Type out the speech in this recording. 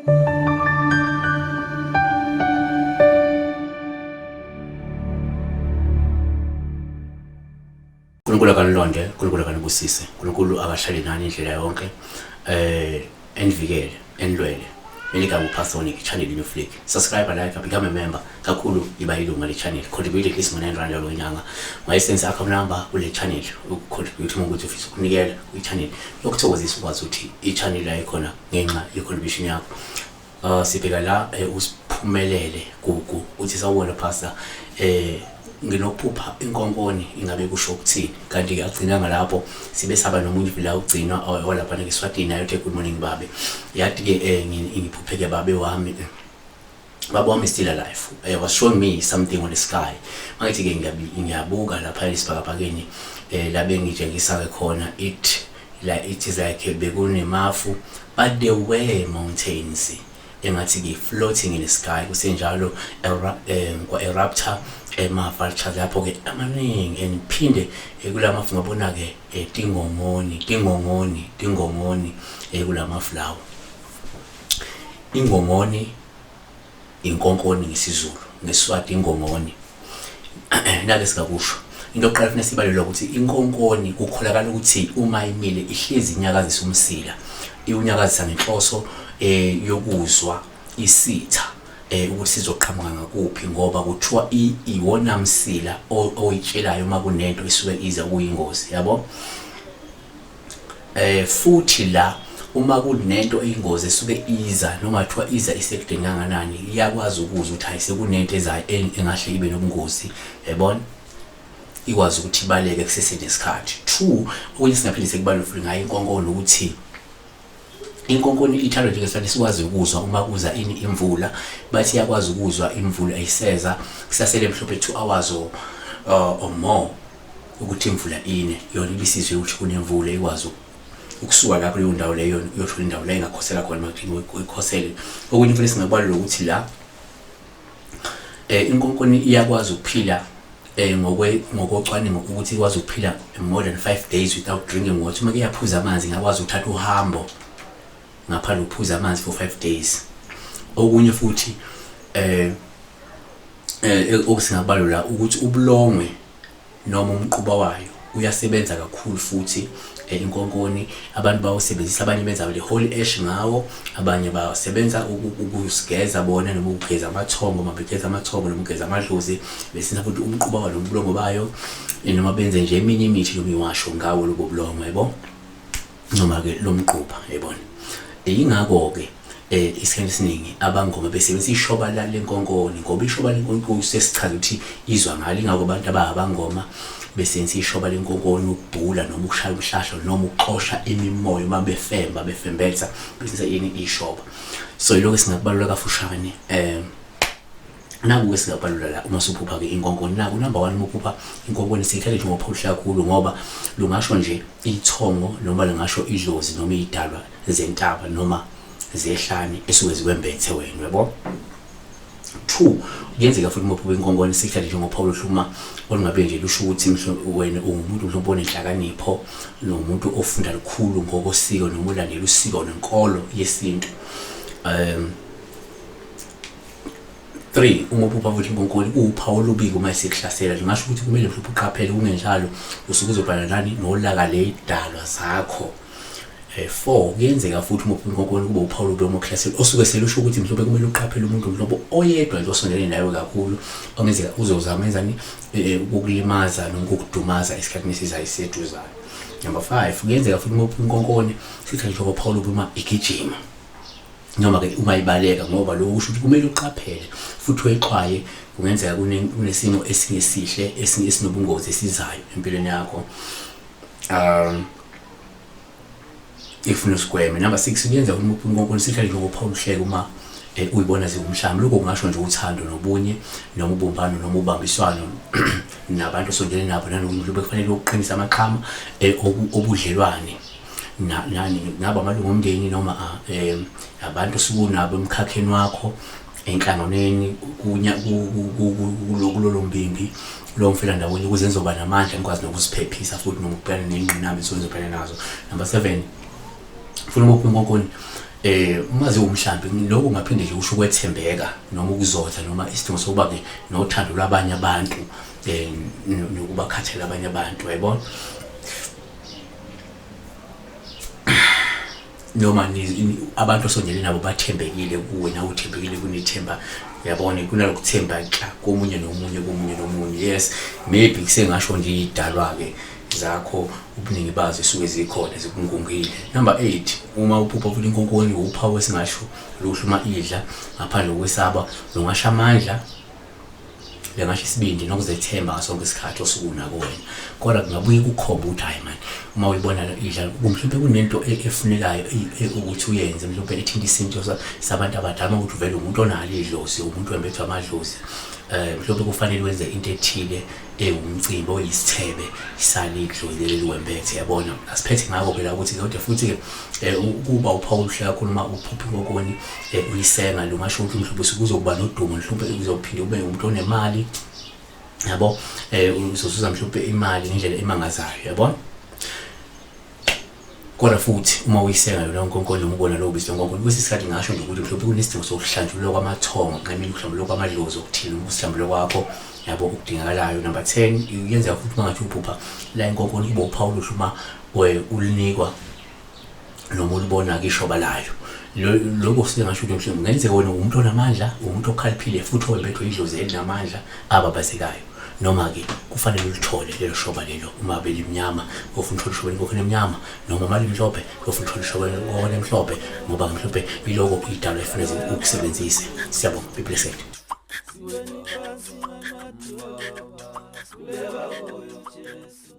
uNkulunkulu akanilonde, uNkulunkulu akanibusise, uNkulunkulu akahlale nani indlela yonke, enivikele, enilwele. Eligama uPasonic channel in Flick. Subscribe and like, become a member. Kakhulu iba ilunga le channel. Contribute at least R9 lo nyanga. Mayisense account number kule channel. Ucontribute ukuthi ufisa ukunikela ku channel. Yokuthokozisa ukwazi ukuthi I channel la ikhona ngenxa ye contribution yakho. Sibheka la usiphumelele gugu uthi sawubona pastor nginokuphupha inkonkoni ingabe kusho ukuthini kanti ke agcina ngalapho sibe saba nomuntu vila ugcina olapha ngeSwatini nayo good morning babe yathi ke ngiphupheke babe wami baba wami still alive was showing me something on the sky mangithi ke ngiyabuka lapha esibhakabhakeni labe ngitshengisa ke khona it is like bekunemafu but there were mountains engathi ke floating in the sky kusenjalo kwa eruptor vultures lapho ke amaningi eniphinde kulamafu ngabona ke tingongoni kulamafu ingongoni inkonkoni ngesizulu ngeSwati ingongoni nake sikakusho into oqala kufanele sibalelwe ukuthi inkonkoni ukholakala ukuthi uma imile ihlezi inyakazisa umsila iunyakazisa ngenhloso yokuzwa isitha ukuthi sizoqhamuka ngakuphi ngoba kuthiwa iwona msila oyitshelayo uma kunento isuke iza kuyingozi yabo futhi la uma kunento eyingozi esuke iza noma kuthiwa iza isekudeni kanganani iyakwazi ukuzwa ukuthi ayisekunento ezayo engahle ibe nobungozi yabona ikwazi ukuthi ibaleke kusesenesikhathi 2 okunye singaphindise kubalulekile ngayo inkonkoni ukuthi inkonkoni ithalo njengesikhathi sikwazi ukuzwa uma kuza imvula bathi iyakwazi ukuzwa imvula ayiseza kusasele mhlophe 2 hours or more ukuthi imvula ine yona ibisizwe ukuthi kunemvula ikwazi ukusuka lapho leyo ndawo leyo yothola indawo la engakhosela khona makuthi uyikhosele okunye futhi singabalula ukuthi la inkonkoni iyakwazi ukuphila ngokocwaningo ukuthi ikwazi ukuphila more than 5 days without drinking water uma kuyaphuza amanzi ngakwazi ukuthatha uhambo ngaphandle ukuphuza amanzi for 5 days okunye futhi okusingabalula ukuthi ubulongwe noma umquba wayo uyasebenza kakhulu futhi inkonkoni abantu bawusebenzisa abanye benza le holy ash ngawo abanye basebenza ukusigeza bona noma ukugeza amathongo mabegeza amathongo noma ukugeza amadlozi besinza futhi umquba walo ubulongwe bayo noma benze nje eminye imithi noma iwasho ngawo lobo bulongwe yebo noma ke lo mquba yebona ingakho ke isikhathi esiningi abangoma besebenzisa ishoba lenkonkoni ngoba ishoba lenkonkoni sesichaza ukuthi izwa ngalo ingakho abantu abangoma besebenzisa ishoba lenkonkoni ukubhula noma ukushaya umhlahlo noma ukuxosha imimoya uma befembetha besebenzisa yini ishoba so yiloko singakubalula kafushane naku singabalula la uma suphupha ke inkonkoni naku number 1 ukuphupha inkonkoni sikhethe nje ngophuhla kakhulu ngoba lungasho nje ithongo noma lingasho idlozi noma idalwa zentaba noma zehlane esuke zikwembethe wena yabo 2 kuyenzeka futhi uma inkonkoni sikhethe nje ngophuhla hluma olungabe nje lusho ukuthi wena ungumuntu uhlobona inhlakanipho nomuntu ofunda lukhulu ngokosiko noma ulandela usiko nenkolo yesintu 3 uma uphupha futhi inkonkoni uphawu lubiko uma isikuhlasela ngisho ukuthi kumele mhlawumbe uqaphele kungenjalo usuke uzobhala nani nolaka lezidalwa zakho 4 kuyenzeka futhi uma inkonkoni kuba uphawu lubiko uma ukuhlasela osuke selusho ukuthi mhlawumbe kumele uqaphele umuntu mhlawumbe oyedwa nje osondelene nawe kakhulu ongenzeka uzozama enzani ukukulimaza noma ukukudumaza isikhathi esizayo iseduzayo number 5 kuyenzeka futhi uma inkonkoni sikhathi nje uphawu lubiko uma igijima noma ke uma ibaleka ngoba lo usho ukuthi kumele uqaphele futhi uyixwaye kungenzeka kunesimo esingesihle esinobungozi esizayo empilweni yakho ifuna usigweme number 6 kuyenza uma inkonkoni sihlale nje ngophawu uhleke uma uyibona zikumshami lokho kungasho nje uthando nobunye noma ubumbano noma ubambiswano nabantu osondelene nabo nanomuntu bekufanele uqinisa amaqhama obudlelwane nani ngaba amalungu omndeni noma abantu sukunabo emkhakheni wakho enhlanganweni kulolu mbimbi lo mfela ndawonye ukuze nizoba namandla nikwazi nokuziphephisa futhi nokubhekana nezingqinamba esizobhekana nazo number 7 ufuna ukuphi inkonkoni Uma ziwumhlambi lokho kungaphinde nje usho ukwethembeka noma ukuzotha noma isidingo sokuba ke nothando lwabanye abantu nokubakhathela abanye abantu, yayibona. Noma abantu osondelene nabo bathembekile kuwe, nawe uthembekile kunethemba, yabona, kunalokuthemba nhla komunye nomunye. Yes, maybe kusengasho nje idalwa-ke zakho ubuningi bazo esuke zikhona zikungungile. Number 8, uma uphupha inkonkoni uphawu esingasho luhlu uma idla ngaphandle kokwesaba, lungasho amandla, lengasho isibindi nokuzethemba ngasonke isikhathi osuke unako wena. Kodwa kungabuye kukhomba ukuthi hayi man, uma uyibona idla mhlawumbe kunento efunekayo ukuthi uyenze, mhlawumbe ethinta isinto sabantu abadala, ukuthi uvele umuntu onalo idlozi, umuntu wembethwa amadlozi, mhlawumbe kufanele wenze into ethile umcimbi oyisithebe isali idlozi leli wembethe, yabona. Asiphethe ngako phela ukuthi kodwa futhi ke ukuba uphawu oluhle kakhulu uma uphupha inkonkoni uyisenga, lungasho ukuthi mhlawumbe usukuzokuba nodumo, mhlawumbe uzophinde ube umuntu onemali, yabo, uzozuza mhlawumbe imali ngendlela emangazayo, yabona. Kodwa futhi uma uyisenga yona inkonkoni umbona lo ubizwa inkonkoni, kwesinye isikhathi ngasho nje ukuthi mhlawumbe kunesidingo sokuhlanjululwa kwamathongo, ngamini ukuhlambululwa kwamadlozi okuthile, ukuhlambululwa kwakho, yabo, okudingakalayo. Number 10, yenza futhi mangathi uphupha la inkonkoni kuba uphawu oluhle uma ulinikwa noma ulibona-ke ishoba layo. Lokho singasho ukuthi mhlawumbe kungenzeka wena umuntu onamandla, umuntu okhaliphile futhi owembethwe idlozi elinamandla ababazekayo, noma-ke kufanele ulithole lelo shoba lelo. Uma belimnyama ufuna uthola ishoba lenkokhoni emnyama, noma uma limhlophe ufuna uthola ishoba lenkokhoni emhlophe, ngoba mhlawumbe iloko idalwa efanele ukusebenzise. Siyabonga, be blessed. Siweni phansi ngamadoba, sibeka kuyo Jesu.